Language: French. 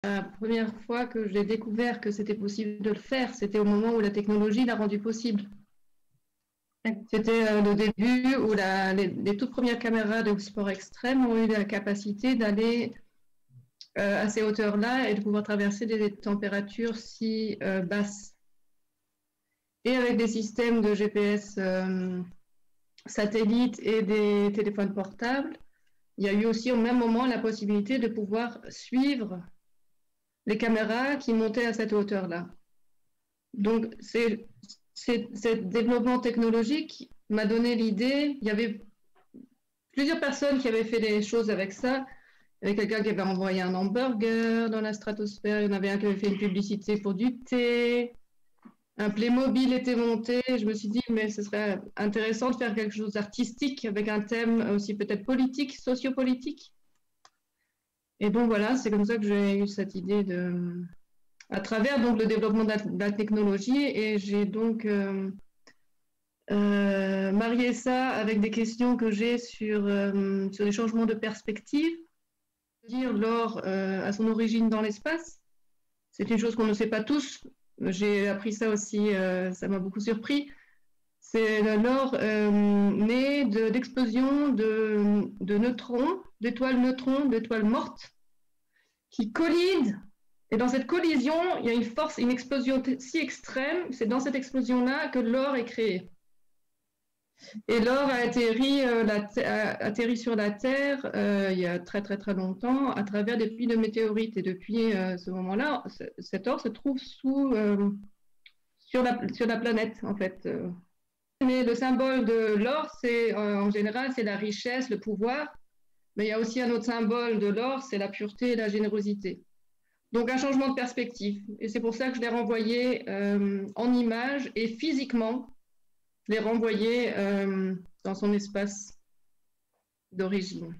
La première fois que j'ai découvert que c'était possible de le faire, c'était au moment où la technologie l'a rendu possible. C'était le début où les toutes premières caméras de sport extrême ont eu la capacité d'aller à ces hauteurs-là et de pouvoir traverser des températures si basses. Et avec des systèmes de GPS satellites et des téléphones portables, il y a eu aussi au même moment la possibilité de pouvoir suivre les caméras qui montaient à cette hauteur-là. Donc, ce développement technologique m'a donné l'idée. Il y avait plusieurs personnes qui avaient fait des choses avec ça. Il y avait quelqu'un qui avait envoyé un hamburger dans la stratosphère. Il y en avait un qui avait fait une publicité pour du thé. Un Playmobil était monté. Je me suis dit, mais ce serait intéressant de faire quelque chose d'artistique avec un thème aussi peut-être politique, sociopolitique. Et donc voilà, c'est comme ça que j'ai eu cette idée à travers donc le développement de la technologie, et j'ai donc marié ça avec des questions que j'ai sur les changements de perspective. Dire l'or à son origine dans l'espace, c'est une chose qu'on ne sait pas tous. J'ai appris ça aussi, ça m'a beaucoup surpris. C'est l'or né d'explosions de neutrons, d'étoiles mortes, qui collident. Et dans cette collision, il y a une force, une explosion si extrême, c'est dans cette explosion-là que l'or est créé. Et l'or a atterri sur la Terre il y a très très très longtemps à travers des pluies de météorites. Et depuis ce moment-là, cet or se trouve sur la planète en fait. Mais le symbole de l'or, c'est en général, c'est la richesse, le pouvoir. Mais il y a aussi un autre symbole de l'or, c'est la pureté et la générosité. Donc un changement de perspective. Et c'est pour ça que je l'ai renvoyé en images et physiquement, je l'ai renvoyé dans son espace d'origine.